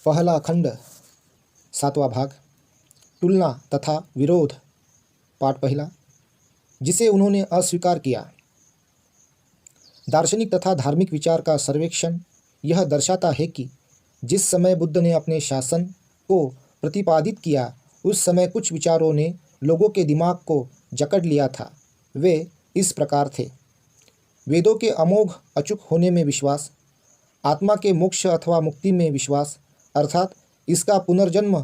पहला खंड 7वां भाग तुलना तथा विरोध पाठ पहला, जिसे उन्होंने अस्वीकार किया। दार्शनिक तथा धार्मिक विचार का सर्वेक्षण यह दर्शाता है कि जिस समय बुद्ध ने अपने शासन को प्रतिपादित किया उस समय कुछ विचारों ने लोगों के दिमाग को जकड़ लिया था। वे इस प्रकार थे: वेदों के अमोघ अचूक होने में विश्वास, आत्मा के मोक्ष अथवा मुक्ति में विश्वास अर्थात इसका पुनर्जन्म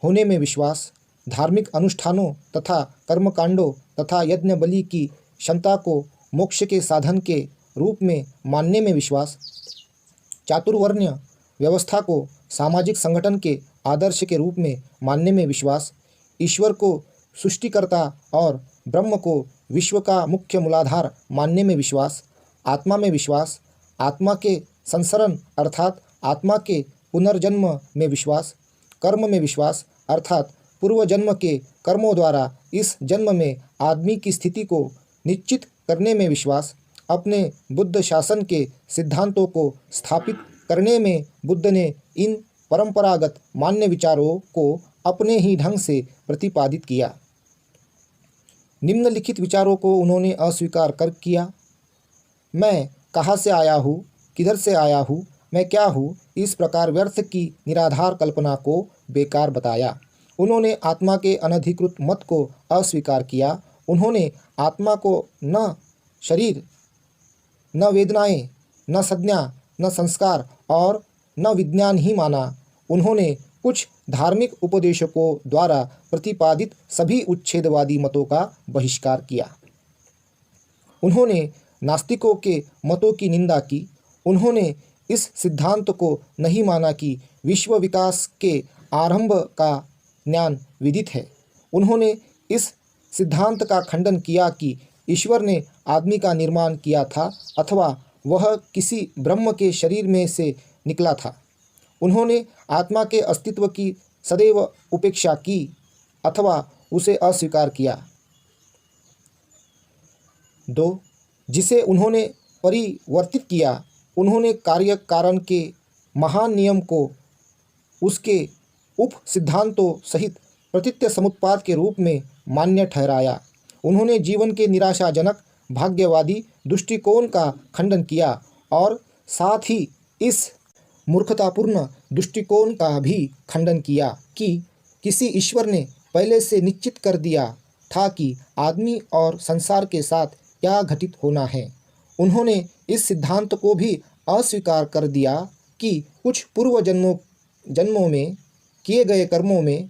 होने में विश्वास, धार्मिक अनुष्ठानों तथा कर्मकांडों तथा यज्ञ बलि की क्षमता को मोक्ष के साधन के रूप में मानने में विश्वास, चातुर्वर्ण्य व्यवस्था को सामाजिक संगठन के आदर्श के रूप में मानने में विश्वास, ईश्वर को सृष्टिकर्ता और ब्रह्म को विश्व का मुख्य मूलाधार मानने में विश्वास, आत्मा में विश्वास, आत्मा के संसरण अर्थात आत्मा के पुनर्जन्म में विश्वास, कर्म में विश्वास अर्थात पूर्व जन्म के कर्मों द्वारा इस जन्म में आदमी की स्थिति को निश्चित करने में विश्वास, अपने बुद्ध शासन के सिद्धांतों को स्थापित करने में बुद्ध ने इन परंपरागत मान्य विचारों को अपने ही ढंग से प्रतिपादित किया। निम्नलिखित विचारों को उन्होंने अस्वीकार कर किया। मैं कहाँ से आया हूँ, किधर से आया हूँ, मैं क्या हूँ, इस प्रकार व्यर्थ की निराधार कल्पना को बेकार बताया। उन्होंने आत्मा के अनधिकृत मत को अस्वीकार किया। उन्होंने आत्मा को न शरीर, न वेदनाएं, न संज्ञा, न संस्कार और न विज्ञान ही माना। उन्होंने कुछ धार्मिक उपदेशकों द्वारा प्रतिपादित सभी उच्छेदवादी मतों का बहिष्कार किया। उन्होंने नास्तिकों के मतों की निंदा की। उन्होंने इस सिद्धांत को नहीं माना कि विश्व विकास के आरंभ का ज्ञान विदित है। उन्होंने इस सिद्धांत का खंडन किया कि ईश्वर ने आदमी का निर्माण किया था अथवा वह किसी ब्रह्म के शरीर में से निकला था। उन्होंने आत्मा के अस्तित्व की सदैव उपेक्षा की अथवा उसे अस्वीकार किया। 2. जिसे उन्होंने परिवर्तित किया। उन्होंने कार्य कारण के महान नियम को उसके उप सिद्धांतों सहित प्रतीत्य समुत्पाद के रूप में मान्य ठहराया। उन्होंने जीवन के निराशाजनक भाग्यवादी दृष्टिकोण का खंडन किया और साथ ही इस मूर्खतापूर्ण दृष्टिकोण का भी खंडन किया कि किसी ईश्वर ने पहले से निश्चित कर दिया था कि आदमी और संसार के साथ क्या घटित होना है। उन्होंने इस सिद्धांत को भी अस्वीकार कर दिया कि कुछ पूर्व जन्मों में किए गए कर्मों में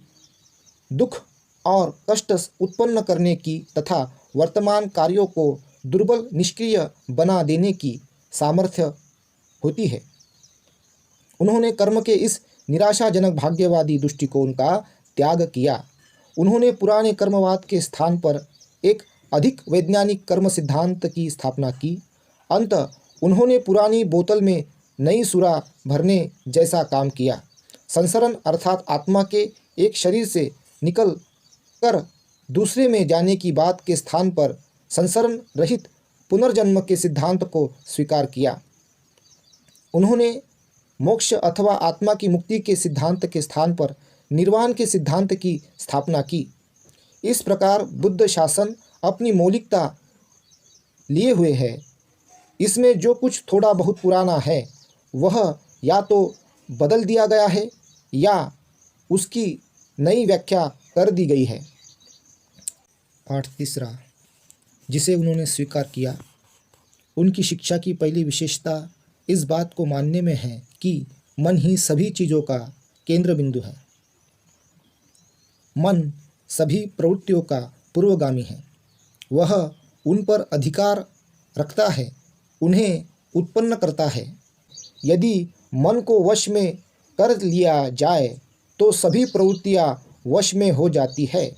दुख और कष्ट उत्पन्न करने की तथा वर्तमान कार्यों को दुर्बल निष्क्रिय बना देने की सामर्थ्य होती है। उन्होंने कर्म के इस निराशाजनक भाग्यवादी दृष्टिकोण का त्याग किया। उन्होंने पुराने कर्मवाद के स्थान पर एक अधिक वैज्ञानिक कर्म सिद्धांत की स्थापना की। अंततः उन्होंने पुरानी बोतल में नई सुरा भरने जैसा काम किया। संसरण अर्थात आत्मा के एक शरीर से निकल कर दूसरे में जाने की बात के स्थान पर संसरण रहित पुनर्जन्म के सिद्धांत को स्वीकार किया। उन्होंने मोक्ष अथवा आत्मा की मुक्ति के सिद्धांत के स्थान पर निर्वाण के सिद्धांत की स्थापना की। इस प्रकार बुद्ध शासन अपनी मौलिकता लिए हुए है। इसमें जो कुछ थोड़ा बहुत पुराना है वह या तो बदल दिया गया है या उसकी नई व्याख्या कर दी गई है। पाठ तीसरा, जिसे उन्होंने स्वीकार किया। उनकी शिक्षा की पहली विशेषता इस बात को मानने में है कि मन ही सभी चीज़ों का केंद्र बिंदु है। मन सभी प्रवृत्तियों का पूर्वगामी है। वह उन पर अधिकार रखता है, उन्हें उत्पन्न करता है। यदि मन को वश में कर लिया जाए तो सभी प्रवृत्तियां वश में हो जाती है।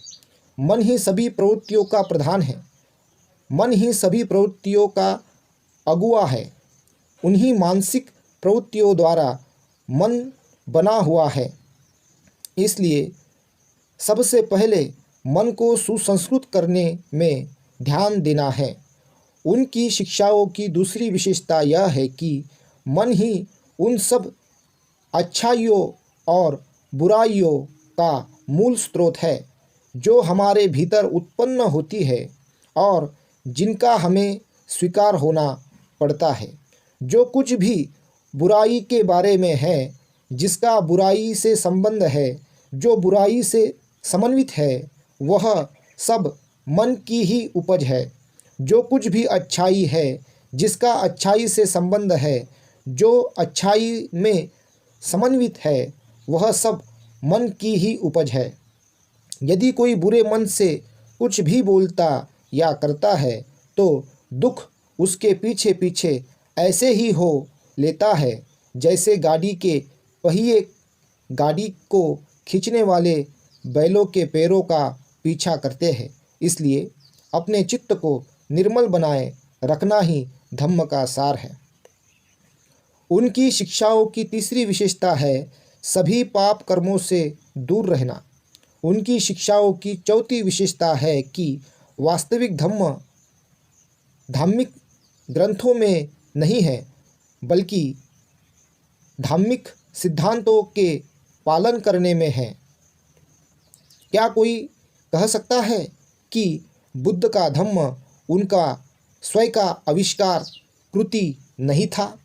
मन ही सभी प्रवृत्तियों का प्रधान है। मन ही सभी प्रवृत्तियों का अगुआ है। उन्हीं मानसिक प्रवृत्तियों द्वारा मन बना हुआ है। इसलिए सबसे पहले मन को सुसंस्कृत करने में ध्यान देना है। उनकी शिक्षाओं की दूसरी विशेषता यह है कि मन ही उन सब अच्छाइयों और बुराइयों का मूल स्रोत है, जो हमारे भीतर उत्पन्न होती है और जिनका हमें स्वीकार होना पड़ता है। जो कुछ भी बुराई के बारे में है, जिसका बुराई से संबंध है, जो बुराई से समन्वित है, वह सब मन की ही उपज है। जो कुछ भी अच्छाई है, जिसका अच्छाई से संबंध है, जो अच्छाई में समन्वित है, वह सब मन की ही उपज है। यदि कोई बुरे मन से कुछ भी बोलता या करता है, तो दुख उसके पीछे पीछे ऐसे ही हो लेता है जैसे गाड़ी के पहिए गाड़ी को खींचने वाले बैलों के पैरों का पीछा करते हैं। इसलिए अपने चित्त को निर्मल बनाए रखना ही धम्म का सार है। उनकी शिक्षाओं की तीसरी विशेषता है सभी पाप कर्मों से दूर रहना। उनकी शिक्षाओं की चौथी विशेषता है कि वास्तविक धम्म धार्मिक ग्रंथों में नहीं है, बल्कि धार्मिक सिद्धांतों के पालन करने में है। क्या कोई कह सकता है कि बुद्ध का धम्म उनका स्वयं का आविष्कार कृति नहीं था?